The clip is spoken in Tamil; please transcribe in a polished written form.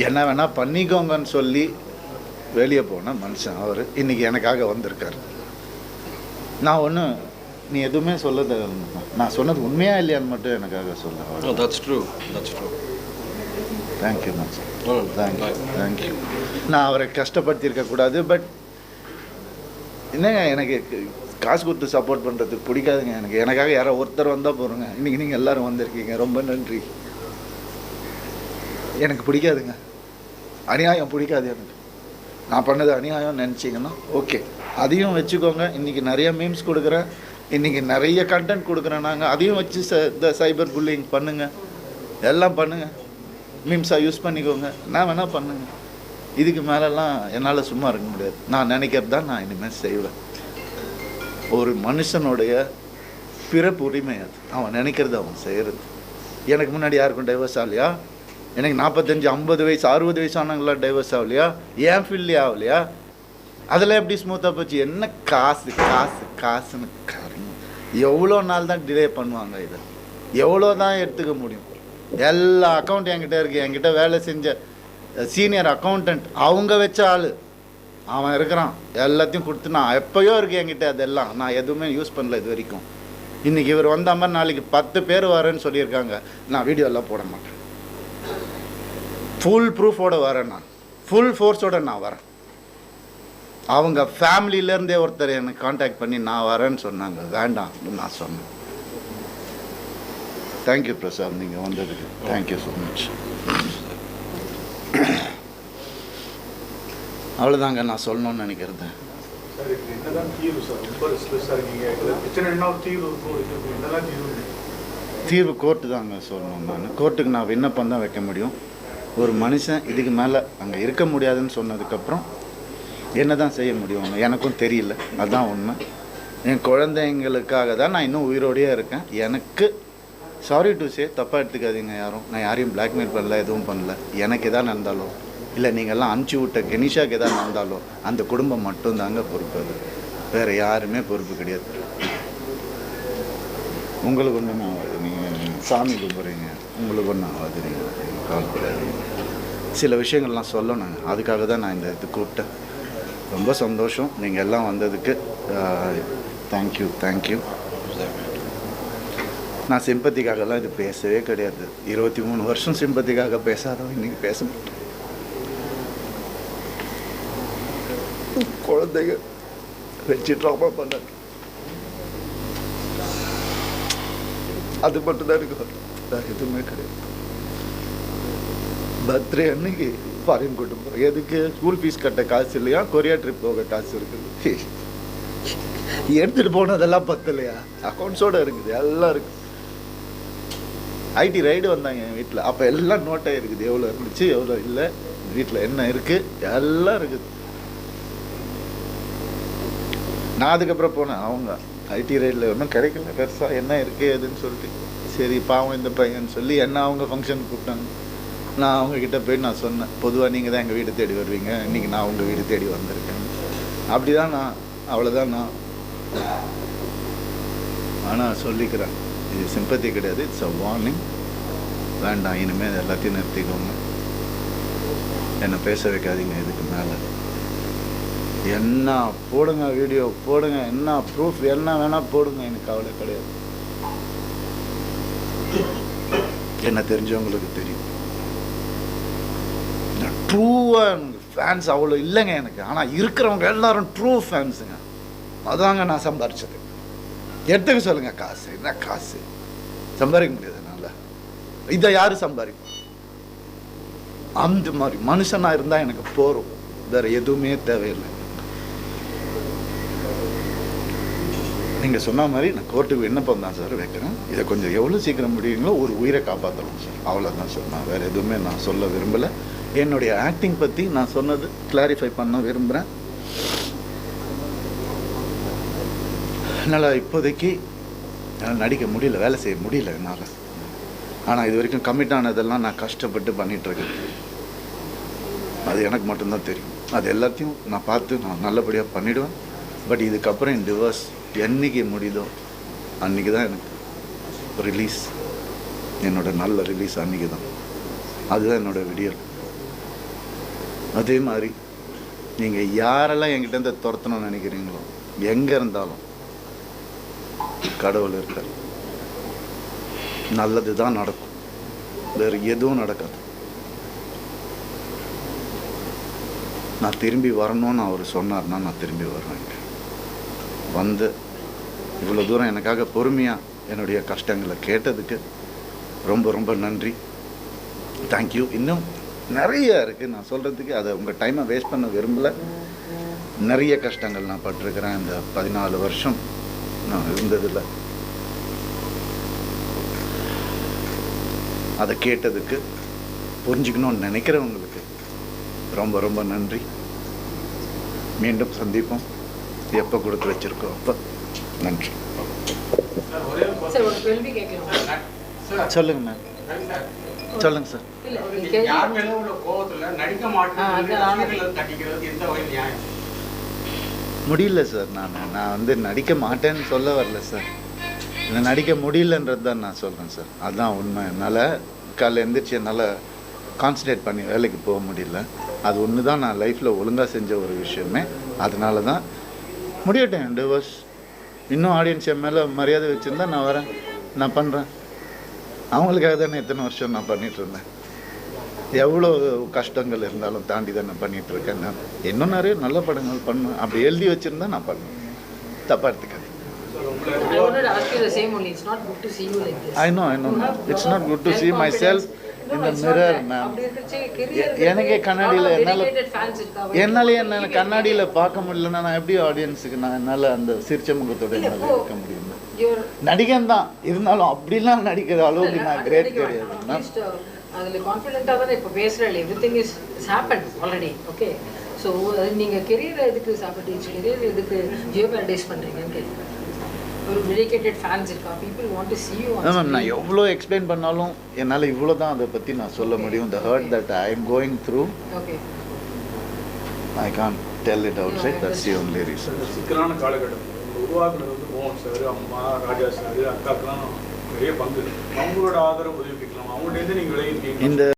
என்ன வேணால் பண்ணிக்கோங்கன்னு சொல்லி வெளியே போன மனுஷன் அவர் இன்றைக்கி எனக்காக வந்திருக்கார். நான் ஒன்று நீ எதுவுமே சொல்லது, நான் சொன்னது உண்மையா இல்லையான்னு மட்டும் எனக்காக சொல்ல. That's true. Thank you ma'am. Thank you. நான் அவரை கஷ்டப்படுத்தியிருக்கக்கூடாது. பட் என்னங்க, எனக்கு காசு கொடுத்து சப்போர்ட் பண்ணுறதுக்கு பிடிக்காதுங்க. எனக்காக யாரோ ஒருத்தர் வந்தால் போகிறோங்க. இன்றைக்கி நீங்கள் எல்லோரும் வந்திருக்கீங்க, ரொம்ப நன்றி. எனக்கு பிடிக்காதுங்க, அநியாயம் பிடிக்காது எனக்கு. நான் பண்ணது அநியாயம் நினச்சிங்கன்னா ஓகே, அதையும் வச்சுக்கோங்க. இன்றைக்கி நிறைய மீம்ஸ் கொடுக்குறேன், இன்றைக்கி நிறைய கண்டென்ட் கொடுக்குறேன். நாங்கள் அதையும் வச்சு இந்த சைபர் புல்லிங் பண்ணுங்கள், எல்லாம் பண்ணுங்கள், மீம்ஸாக யூஸ் பண்ணிக்கோங்க, நான் வேணால் பண்ணுங்கள். இதுக்கு மேலெல்லாம் என்னால் சும்மா இருக்க முடியாது. நான் நினைக்கிறது தான் நான் இனிமேல் செய்வேன். ஒரு மனுஷனுடைய பிறப்பு உரிமை அது, அவன் நினைக்கிறது அவன் செய்கிறது. எனக்கு முன்னாடி யாருக்கும் டைவர்ஸ் ஆகலையா? எனக்கு 45 50 வயசு 60 வயசு ஆனவங்களாம் டைவர்ஸ் ஆகலையா? ஏன் ஃபீல்லே ஆகலையா? அதெல்லாம் எப்படி ஸ்மூத்தாக போச்சு? என்ன காசு காசு காசுன்னு எவ்வளோ நாள் தான் டிலே பண்ணுவாங்க? இதை எவ்வளோ தான் எடுத்துக்க முடியும்? எல்லா அக்கௌண்ட் என்கிட்ட இருக்குது. என்கிட்ட வேலை செஞ்ச சீனியர் அக்கௌண்டன்ட் அவங்க வச்ச ஆள் அவன் இருக்கிறான். எல்லாத்தையும் கொடுத்து நான் எப்போயோ இருக்குது என்கிட்ட. அதெல்லாம் நான் எதுவுமே யூஸ் பண்ணல இது வரைக்கும். இன்றைக்கி இவர் வந்த மாதிரி நாளைக்கு 10 பேர் வரேன்னு சொல்லியிருக்காங்க. நான் வீடியோலாம் போட மாட்டேன். ஃபுல் ப்ரூஃபோடு வரேன், நான் ஃபுல் ஃபோர்ஸோடு நான் வரேன். அவங்க ஃபேமிலியிலேருந்தே ஒருத்தர் எனக்கு காண்டாக்ட் பண்ணி நான் வரேன்னு சொன்னாங்க. வேண்டாம் நான் சொன்னேன். தேங்க்யூ பிரசாத், நீங்கள் வந்ததுக்கு தேங்க்யூ ஸோ மச். அவ்வளோதாங்க நான் சொல்லணும்னு நினைக்கிறது. தீர்வு கோர்ட்டு தாங்க சொல்லணும். நான் கோர்ட்டுக்கு நான் விண்ணப்பம் தான் வைக்க முடியும். ஒரு மனுஷன் இதுக்கு மேலே அங்கே இருக்க முடியாதுன்னு சொன்னதுக்கப்புறம் என்ன தான் செய்ய முடியும்? எனக்கும் தெரியல, அதுதான் உண்மை. என் குழந்தைங்களுக்காக தான் நான் இன்னும் உயிரோடையே இருக்கேன். எனக்கு சாரி டு சே, தப்பாக எடுத்துக்காதீங்க யாரும். நான் யாரையும் பிளாக்மெயில் பண்ணல, எதுவும் பண்ணல. எனக்கு எதாவது நடந்தாலும் இல்லை நீங்கள்லாம் அனுப்பிச்சி விட்ட கெனிஷாக்கு எதாவது நடந்தாலும் அந்த குடும்பம் மட்டும்தாங்க பொறுப்பு. அது வேறு யாருமே பொறுப்பு கிடையாது. உங்களுக்கு ஒன்றும் ஆகாது, நீங்கள் சாமி கும்பிட்றீங்க, உங்களுக்கு ஒன்றும் ஆகாது, நீங்கள் கவலைப்படாதீங்க. சில விஷயங்கள்லாம் சொல்லணும், அதுக்காக தான் நான் இந்த இது கூப்பிட்டேன். ரொம்ப சந்தோஷம் நீங்கள் எல்லாம் வந்ததுக்கு. தேங்க்யூ. நான் சிம்பத்திக்காகலாம் இது பேசவே கிடையாது. 23 வருஷம் சிம்பத்திக்காக பேசாதவன் இன்றைக்கி பேச மாட்டேன். குழந்தைங்க வச்சு ட்ராமா பண்ண அது மட்டும்தான் இருக்கு, வேறு எதுவுமே கிடையாது. பர்த்டே அன்னைக்கு ஃபாரின் கூட்டு போகிறோம். எதுக்கு? ஸ்கூல் ஃபீஸ் கட்ட காசு இல்லையா, கொரியா ட்ரிப் போக காசு இருக்குது. எடுத்துகிட்டு போனதெல்லாம் பத்தலையா? அக்கௌண்ட்ஸோடு இருக்குது, எல்லாம் இருக்குது. ஐடி ரைடு வந்தாங்க என் வீட்டில். அப்போ எல்லாம் நோட்டாக இருக்குது, எவ்வளோ இருந்துச்சு எவ்வளோ இல்லை, வீட்டில் என்ன இருக்குது எல்லாம் இருக்குது. நான் அதுக்கப்புறம் போனேன். அவங்க ஐடி ரைடில் ஒன்றும் கிடைக்கல பெருசாக, என்ன இருக்குது எதுன்னு சொல்லிட்டு சரி பாவம் இந்த பையன்னு சொல்லி என்ன அவங்க ஃபங்க்ஷனுக்கு கூப்பிட்டாங்க. நான் அவங்கக்கிட்ட போய் நான் சொன்னேன், பொதுவாக நீங்கள் தான் எங்கள் வீடு தேடி வருவீங்க, இன்றைக்கி நான் உங்கள் வீடு தேடி வந்திருக்கேன். அப்படி தான் நான், அவ்வளோதான் நான். ஆனால் சொல்லிக்கிறேன், இது சிம்பத்தி கிடையாது, இட்ஸ் அ வார்னிங். வேண்டாம், இனிமேல் எல்லாத்தையும் நிறுத்திக்கோங்க, என்னை பேச வைக்காதீங்க இதுக்கு மேலே. என்ன போடுங்க, வீடியோ போடுங்க, என்ன ப்ரூஃப் என்ன வேணால் போடுங்க, எனக்கு கவலை கிடையாது. என்ன தெரிஞ்சவங்களுக்கு தெரியும். ட்ரூவாக எனக்கு ஃபேன்ஸ் அவ்வளோ இல்லைங்க எனக்கு, ஆனால் இருக்கிறவங்க எல்லாரும் ட்ரூ ஃபேன்ஸுங்க. அதாங்க நான் சம்பாரிச்சது. எடுத்துக்க சொல்லுங்கள், காசு என்ன காசு சம்பாதிக்க முடியாது என்னால். இதை யார் சம்பாதிக்கும்? அந்த மாதிரி மனுஷனாக இருந்தால் எனக்கு போகிறோம், வேறு எதுவுமே தேவையில்லை. நீங்கள் சொன்ன மாதிரி நான் கோர்ட்டுக்கு விண்ணப்பம் தான் சார் வைக்கிறேன். இதை கொஞ்சம் எவ்வளோ சீக்கிரம் முடியுங்களோ ஒரு உயிரை காப்பாற்றலாம் சார், அவ்வளோதான் சார். நான் வேறு எதுவுமே நான் சொல்ல விரும்பலை. என்னுடைய ஆக்டிங் பற்றி நான் சொன்னது கிளாரிஃபை பண்ண விரும்புகிறேன். என்னால் இப்போதைக்கு என்னால் நடிக்க முடியல, வேலை செய்ய முடியல என்னால். ஆனால் இது வரைக்கும் கமிட் ஆனதெல்லாம் நான் கஷ்டப்பட்டு பண்ணிகிட்ருக்கேன். அது எனக்கு மட்டும்தான் தெரியும். அது எல்லாத்தையும் நான் பார்த்து நான் நல்லபடியாக பண்ணிவிடுவேன். பட் இதுக்கப்புறம் என் டிவோர்ஸ் என்றைக்கு முடியுதோ அன்றைக்கி தான் எனக்கு ரிலீஸ், என்னோடய நல்ல ரிலீஸ் அன்றைக்கி தான். அதுதான் என்னோடய விடியல். அதே மாதிரி நீங்கள் யாரெல்லாம் என்கிட்ட துரத்தணும்னு நினைக்கிறீங்களோ எங்கே இருந்தாலும் கடவுள் இருக்கார். நல்லது தான் நடக்கும், வேறு எதுவும் நடக்காது. நான் திரும்பி வரணும்னு அவர் சொன்னார்னா நான் திரும்பி வருவேன். வந்து இவ்வளோ தூரம் எனக்காக பொறுமையாக என்னுடைய கஷ்டங்களை கேட்டதுக்கு ரொம்ப ரொம்ப நன்றி. தேங்க்யூ. இன்னும் நிறைய இருக்குது நான் சொல்கிறதுக்கு, அதை உங்கள் டைமை வேஸ்ட் பண்ண விரும்பலை. நிறைய கஷ்டங்கள் நான் பட்டிருக்கிறேன் இந்த 14 வருஷம் நான் இருந்ததில்லை. அதை கேட்டதுக்கு, புரிஞ்சுக்கணும்னு நினைக்கிறவங்களுக்கு ரொம்ப ரொம்ப நன்றி. மீண்டும் சந்திப்போம். எப்போ கொடுத்து வச்சுருக்கோம் அப்போ. நன்றி. சொல்லுங்க மேம். சொல்லுங்க சார். முடியல சார். நான் வந்து நடிக்க மாட்டேன்னு சொல்ல வரல சார். நடிக்க முடியலன்றது தான் நான் சொல்கிறேன் சார். அதுதான் உண்மை. என்னால் காலைல எழுந்திரிச்சு என்னால் கான்சன்ட்ரேட் பண்ணி வேலைக்கு போக முடியல. அது ஒன்று தான் நான் லைஃப்பில் ஒழுங்காக செஞ்ச ஒரு விஷயமே. அதனால தான் முடியட்டேன். டிவோர்ஸ் இன்னும் ஆடியன்ஸ் என் மேலே மரியாதை வச்சுருந்தா நான் வரேன், நான் பண்ணுறேன். அவங்களுக்காக தானே இத்தனை வருஷம் நான் பண்ணிகிட்ருந்தேன். எவ்வளோ கஷ்டங்கள் இருந்தாலும் தாண்டி தான் நான் பண்ணிகிட்ருக்கேன். நான் இன்னும் நிறைய நல்ல படங்கள் பண்ணுவேன். அப்படி எழுதி வச்சுருந்தா நான் பண்ணுவேன். தப்பாக எடுத்துக்காது. I know. It's not good to see myself in the mirror, ma'am. எனக்கு கண்ணாடியில் என்னாலே என்ன கண்ணாடியில் பார்க்க முடியலன்னா நான் எப்படி ஆடியன்ஸுக்கு நான் என்னால் அந்த சிரிச்ச முகத்தோட என்னால் இருக்க முடியும்? நடிகன் தான் இருந்தாலும் அப்படிலாம் நடிக்கிற அளவுக்கு நான் கிரேட் கிடையாது. அதில் கான்ஃபிடென்ட்டாக தானே இப்போ பேசுகிறேன். Everything is happen already. Okay, so நீங்கள் கெரியர் எதுக்கு சாப்பிட்டீங்க, கெரியர் எதுக்கு ஜியோபேரடைஸ் பண்ணுறீங்கன்னு கேட்குறேன். ஒரு டெடிகேட்டட் ஃபேன்ஸ் இருக்கா, people want to see you. Ma'am, நான் எவ்வளோ எக்ஸ்பிளைன் பண்ணாலும் என்னால் இவ்வளோ தான் அதை பற்றி நான் சொல்ல முடியும். The hurt that I am going through, okay, I can't tell it outside. That's the only reason. சிக்கலான காலகட்டம் உருவாக்குனது வந்து மோகன் சார், அம்மா, ராஜா சார், அக்காக்கெல்லாம் நிறைய பங்கு. அவங்களோட ஆதரவு உதவிக்கலாம். அவங்கள்ட்ட நீங்கள் விலகிருக்கீங்க. இந்த